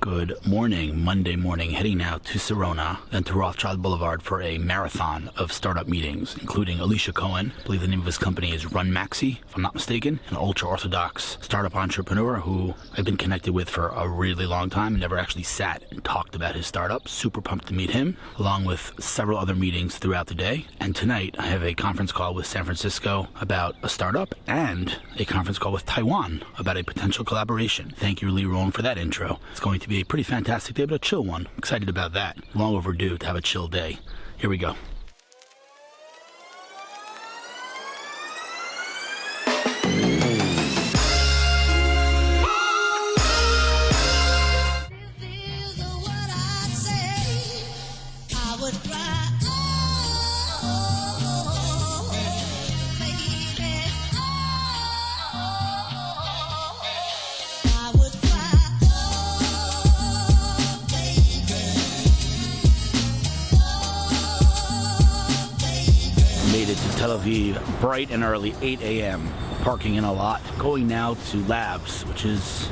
Good morning, Monday morning, heading now to Serona, then to Rothschild Boulevard for a marathon of startup meetings, including Elisha Cohen. I believe the name of his company is RunMaxi, if I'm not mistaken, an ultra-Orthodox startup entrepreneur who I've been connected with for a really long time and never actually sat and talked about his startup. Super pumped to meet him, along with several other meetings throughout the day. And tonight, I have a conference call with San Francisco about a startup and a conference call with Taiwan about a potential collaboration. Thank you, Lee Rowan, for that intro. It's going to be a pretty fantastic day, but a chill one. Excited about that. Long overdue to have a chill day. Here we go. Tel Aviv, bright and early, 8 a.m. Parking in a lot. Going now to Labs, which is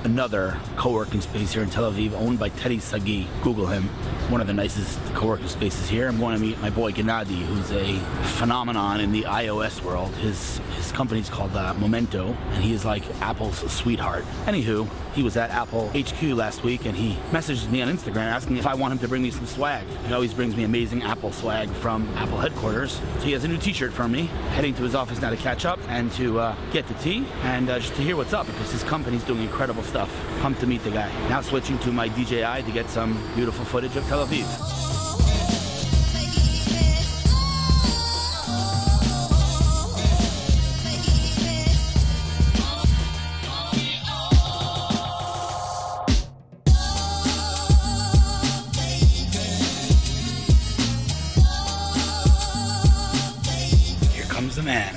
another co-working space here in Tel Aviv, owned by Teddy Sagi. Google him. One of the nicest co-working spaces here. I'm going to meet my boy Genady, who's a phenomenon in the iOS world. His company's called Momento, and he is like Apple's sweetheart. Anywho, he was at Apple HQ last week, and he messaged me on Instagram asking if I want him to bring me some swag. He always brings me amazing Apple swag from Apple headquarters. So he has a new t-shirt for me. Heading to his office now to catch up and to get the tea and just to hear what's up, because his company's doing incredible stuff. Pumped to meet the guy. Now switching to my DJI to get some beautiful footage of Tel Aviv. Here comes the man.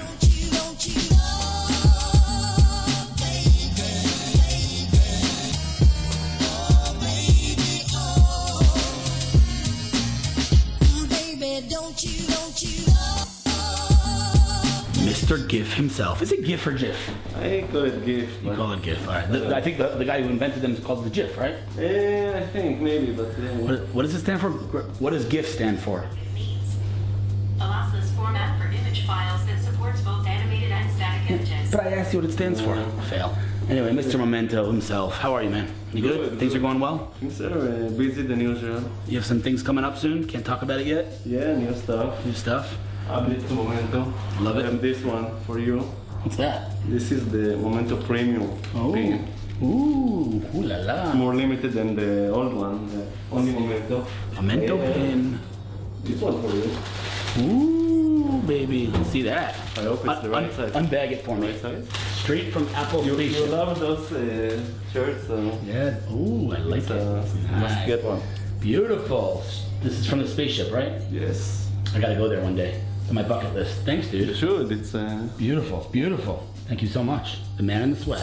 Mr. GIF himself. Is it GIF or GIF? I call it GIF. You call it GIF, all right. I think the guy who invented them is called the GIF, right? Yeah, I think, maybe, but... What does it stand for? What does GIF stand for? It means a lossless format for image files that supports both animated and static images. But I asked you what it stands for. Fail. Anyway, Mr. Memento himself. How are you, man? You good? Things are going well? Things are busy than usual. You have some things coming up soon? Can't talk about it yet? Yeah, new stuff. New stuff? Update to Momento. Love it. I have this one for you. What's that? This is the Momento Premium pin. Ooh, ooh la la. It's more limited than the old one, the only Momento. Memento pin. This one for you. Ooh, baby. Let's see that. I hope it's the right size. Unbag it for me. Right size? Straight from Apple You Spaceship. love those shirts, so... Yeah. Ooh, I like it. Must get one. Beautiful. This is from the spaceship, right? Yes. I gotta go there one day. It's on my bucket list. Thanks, dude. You should. It's Beautiful, beautiful. Thank you so much. The man in the swag.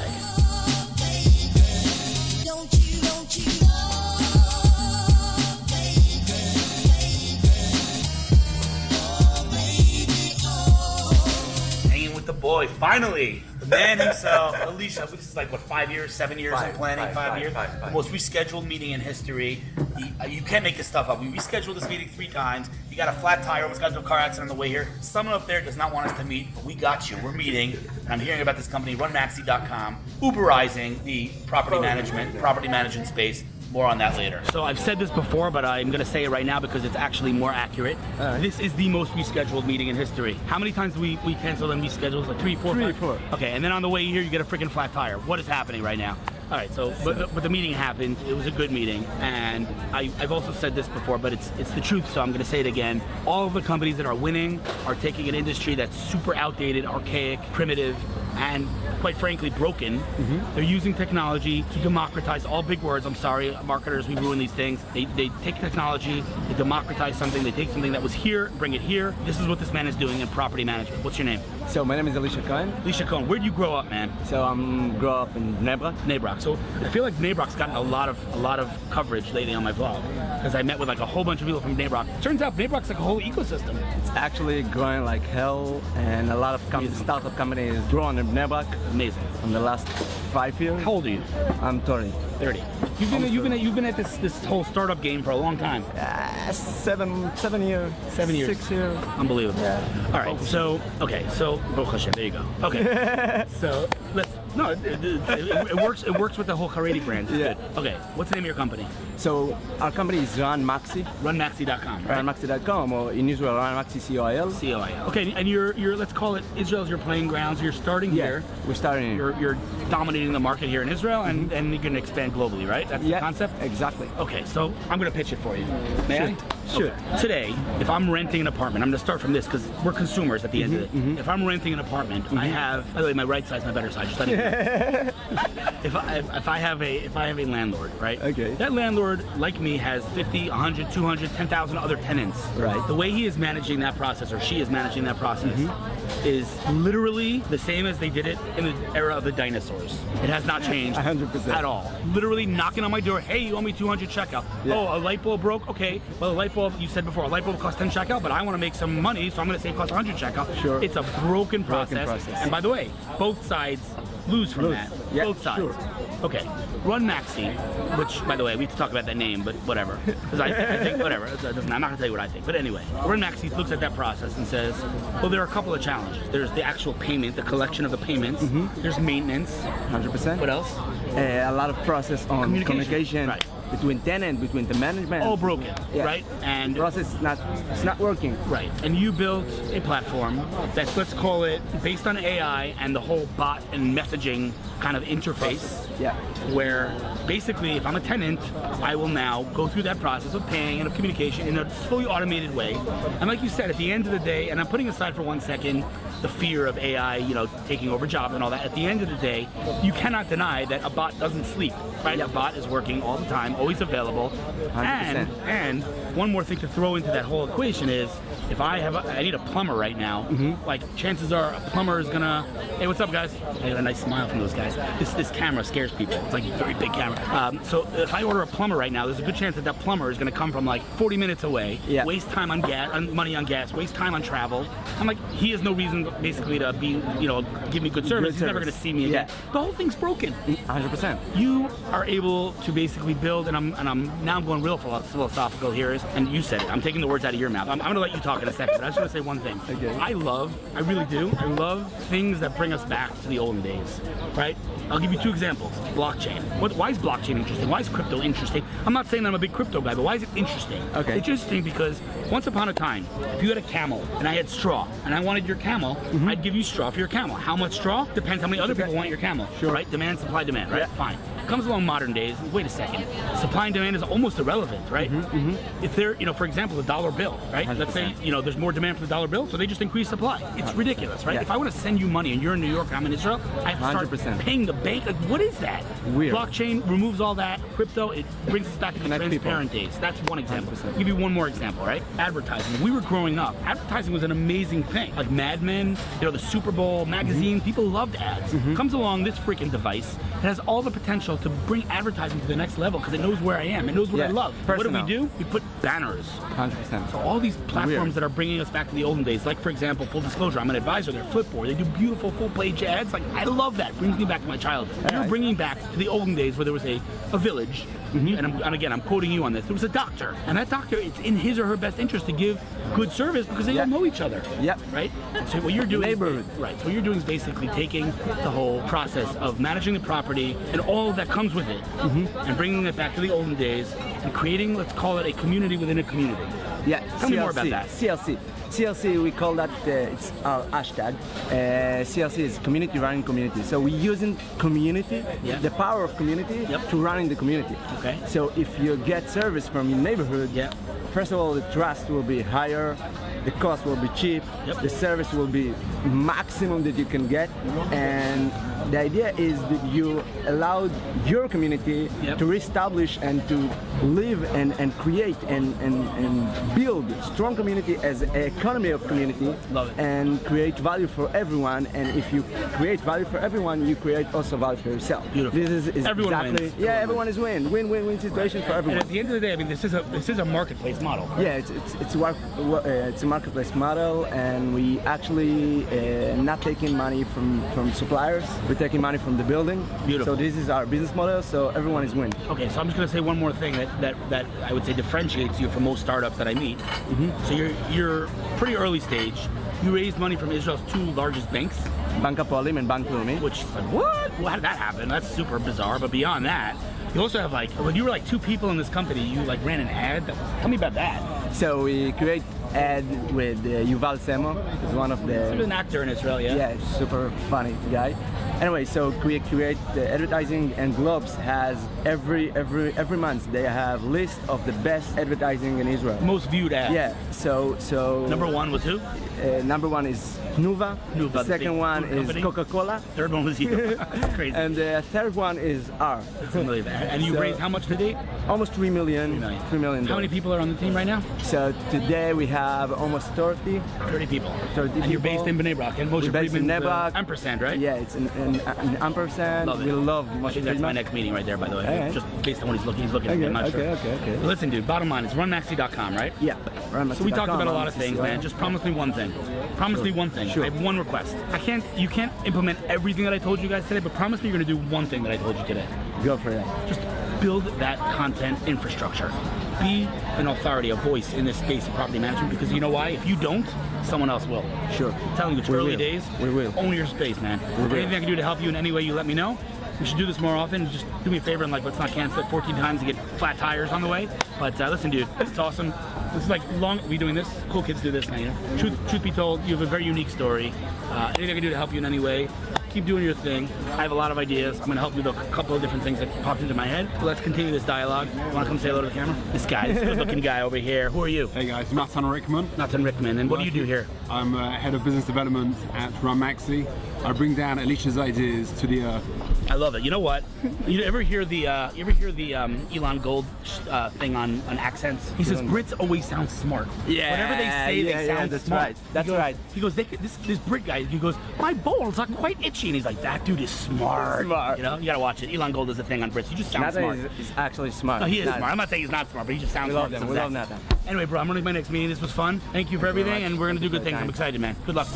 Hanging with the boy, finally. The man himself, Elisha. This is like, what, 5 years, 7 years of planning? Five years? The most rescheduled meeting in history. You can't make this stuff up. We rescheduled this meeting 3 times. You got a flat tire, almost got into a car accident on the way here. Someone up there does not want us to meet, but we got you. We're meeting. And I'm hearing about this company, RunMaxi.com, Uberizing the property management space. More on that later. So I've said this before, but I'm going to say it right now because it's actually more accurate. This is the most rescheduled meeting in history. How many times do we cancel and reschedule? Like 3, 4, 5? 4. Okay, and then on the way here, you get a freaking flat tire. What is happening right now? All right, so but the meeting happened. It was a good meeting, and I've also said this before, but it's the truth, so I'm going to say it again. All of the companies that are winning are taking an industry that's super outdated, archaic, primitive, and quite frankly broken. They're using technology to democratize, all big words, I'm sorry, marketers, we ruin these things. They take technology, they democratize something, they take something that was here, bring it here. This is what this man is doing in property management. What's your name? So my name is Elisha Cohen. Elisha Cohen, where'd you grow up, man? So I grew up in Bnei Brak. Bnei Brak. So I feel like Bnei Brak's gotten a lot of coverage lately on my vlog, because I met with like a whole bunch of people from Bnei Brak. Turns out Bnei Brak's like a whole ecosystem. It's actually growing like hell, and a lot of startup companies growing in Bnei Brak. Amazing. In the last 5 years. How old are you? I'm 30. 30. You've been at this whole startup game for a long time. 7 years. 7 years. 6 years. Unbelievable. Yeah. All right. So Baruch Hashem, there you go. Okay. So it works. It works with the whole Haredi brand. It's Yeah. good. Okay. What's the name of your company? So our company is RunMaxi. RunMaxi.com. Right? RunMaxi.com, or in Israel, RunMaxi COIL. COIL. Okay. And you're let's call it Israel's your playing grounds. You're starting here. We're starting here. You're dominating the market here in Israel, and you're going to expand globally, right? That's the concept? Exactly. Okay, so I'm going to pitch it for you. May I? Sure. Okay. Today, if I'm renting an apartment, I'm going to start from this because we're consumers at the end of it. If I'm renting an apartment, I have, by the way, my right side's my better side. Just letting you know. If I have a landlord, right? Okay. That landlord, like me, has 50, 100, 200, 10,000 other tenants. Right. The way he is managing that process, or she is managing that process, is literally the same as they did it in the era of the dinosaurs. It has not changed 100%. at all. Literally knocking on my door, hey, you owe me 200 shekel. Yeah. Oh, a light bulb broke? Okay. Well, a light bulb, you said before, a light bulb costs 10 shekel, but I want to make some money, so I'm going to say it costs 100 shekel. Sure. It's a broken process. And by the way, both sides lose from that. Yeah, both sides. sure. Okay. RunMaxi, which, by the way, we have to talk about that name, but whatever. Because I think, whatever. I'm not going to tell you what I think. But anyway, RunMaxi looks at that process and says, well, there are a couple of challenges. There's the actual payment, the collection of the payments. There's maintenance. 100%. What else? A lot of process on communication right. between tenant, between the management. All broken, Yeah. right? And process it's not working. right. And you built a platform that's, let's call it, based on AI and the whole bot and messaging kind of interface. Yeah. Where basically, if I'm a tenant, I will now go through that process of paying and of communication in a fully automated way. And like you said, at the end of the day, and I'm putting aside for 1 second the fear of AI, taking over jobs and all that. At the end of the day, you cannot deny that a bot doesn't sleep, right? A bot is working all the time, always available. 100%. And one more thing to throw into that whole equation is, if I need a plumber right now, like chances are a plumber is gonna, hey, what's up, guys? I got a nice smile from those guys. This camera scares people. It's like a very big camera. So if I order a plumber right now, there's a good chance that plumber is gonna come from like 40 minutes away, waste time on gas, money on gas, waste time on travel. I'm like, he has no reason basically to be, give me good service. He's never gonna see me again. The whole thing's broken. 100%. You are able to basically build, and I'm going real philosophical here, and you said it. I'm taking the words out of your mouth. I'm gonna let you talk in a second, but I just want to say one thing. Okay. I really do. I love things that bring us back to the olden days, right? I'll give you 2 examples. Blockchain. Why is blockchain interesting? Why is crypto interesting? I'm not saying that I'm a big crypto guy, but why is it interesting? Okay. It's interesting because once upon a time, if you had a camel and I had straw and I wanted your camel, I'd give you straw for your camel. How much straw? Depends how many other people want your camel. Sure. Right? Demand, supply, demand, right? Yeah. Fine. Comes along modern days, wait a second, supply and demand is almost irrelevant, right? If there, for example, the dollar bill, right? 100%. Let's say, there's more demand for the dollar bill, so they just increase supply. It's ridiculous, right? Yeah. If I want to send you money and you're in New York and I'm in Israel, I have to start 100%. paying the bank. Like, what is that? Weird. Blockchain removes all that. Crypto, it brings us back to the Connect transparent days. That's one example. 100%. I'll give you one more example, right? Advertising. When we were growing up, advertising was an amazing thing. Like Mad Men, the Super Bowl magazine, people loved ads. Comes along this freaking device. It has all the potential to bring advertising to the next level because it knows where I am. It knows what I love. Personal. What do? We put banners. 100%. So all these platforms that are bringing us back to the olden days, like for example, full disclosure, I'm an advisor. They're Flipboard. They do beautiful full-page ads. Like I love that. It brings me back to my childhood. You're bringing back to the olden days where there was a village. And again, I'm quoting you on this. There was a doctor, and that doctor, it's in his or her best interest to give good service because they all know each other. Yep. Right. So what you're doing, Neighborhood. right? So what you're doing is basically taking the whole process of managing the property and all that comes with it, and bringing it back to the olden days and creating, let's call it, a community within a community. Yeah. Tell me more about that. CLC, we call that, it's our hashtag. CLC is community running community. So we're using community, the power of community, to running the community. Okay. So if you get service from your neighborhood, first of all, the trust will be higher, the cost will be cheap, the service will be maximum that you can get, and the idea is that you allow your community to reestablish and to live and create and build strong community as an economy of community. Love it. And create value for everyone. And if you create value for everyone, you create also value for yourself. Beautiful. This is Everyone exactly wins. everyone is win-win situation for everyone. And at the end of the day, I mean, this is a marketplace model. Yeah, it's a marketplace model, and we actually not taking money from suppliers. We're taking money from the building. Beautiful. So this is our business model. So everyone is winning. Okay, so I'm just going to say one more thing that I would say differentiates you from most startups that I meet. So you're pretty early stage. You raised money from Israel's two largest banks, Bank Hapoalim and Bank Leumi. which is like, what? Well, how did that happen? That's super bizarre. But beyond that, you also have like, when you were like two people in this company, you like ran an ad. Tell me about that. So we create ad with Yuval Semo, who's one of He's the an actor in Israel, yeah? yeah, super funny guy. Anyway, so we create the advertising, and Globes has every month they have list of the best advertising in Israel. Most viewed ads. Yeah. So Number one was who? number one is Nuva. Nuva, The the second big one food is company. Coca-Cola. Third one was you. That's crazy. And the third one is R. That's unbelievable. And you So- raised how much to date? Almost 3 million. 3 million. $3 million. How many people are on the team right now? So today we have almost 30. 30 people. 30 and you're people. based in Bnei Brak. And Moshe We're based in Friedman's Bnei Brak. ampersand, right? Yeah, it's an ampersand. Love it. We love I Moshe think that's my Friedman. next meeting right there, by the way. Okay. Just based on what he's looking at me, I'm not sure. Okay. Listen, dude, bottom line, it's runmaxi.com, right? Yeah. So we talked about a lot of things, man. Just promise me one thing. Promise me one thing. Sure. I have one request. You can't implement everything that I told you guys today, but promise me you're gonna do one thing that I told you today. Go for it. Just build that content infrastructure. Be an authority, a voice in this space of property management, because you know why? If you don't, someone else will. Sure. I'm telling you, it's We early will. days. We will. Own your space, man. will. Anything I can do to help you in any way, you let me know. We should do this more often. Just do me a favor and let's not cancel it 14 times to get flat tires on the way. But listen, dude, it's awesome. This is like we doing this. Cool kids do this now, you know. Truth be told, you have a very unique story. Anything I can do to help you in any way, keep doing your thing. I have a lot of ideas. I'm gonna help you with a couple of different things that popped into my head. So let's continue this dialogue. Wanna come say hello to the camera? This good-looking guy over here. Who are you? Hey guys, Natan Rickman. Natan Rickman. And what do you do here? I'm head of business development at RunMaxi. I bring down Elisha's ideas to the earth. I love it. You know what? You ever hear the Elon Gold thing on accents? He says Brits always sound smart. Yeah, Whatever they say, they sound that's smart. right. That's right. He goes, this Brit guy. He goes, my balls are quite itchy, and he's like, that dude is smart. Smart. You know, you gotta watch it. Elon Gold is a thing on Brits. You just sound Natan smart. is actually smart. No, he is Natan. smart. I'm not saying he's not smart, but he just sounds We smart. love them. We love Natan. Anyway, bro, I'm running to my next meeting. This was fun. Thank you for everything, much. and we're gonna do Thank you good for your things. I'm time. excited, man. Good luck.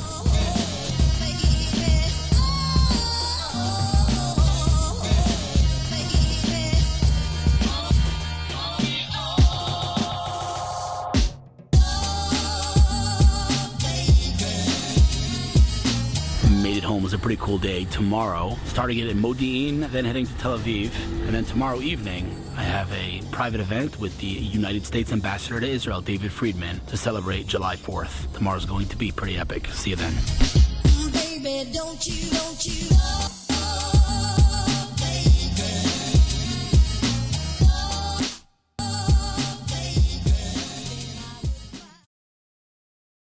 Made it home. It was a pretty cool day. Tomorrow, starting it in Modi'in, then heading to Tel Aviv, and then tomorrow evening, I have a private event with the United States Ambassador to Israel, David Friedman, to celebrate July 4th. Tomorrow's going to be pretty epic. See you then. Baby, don't you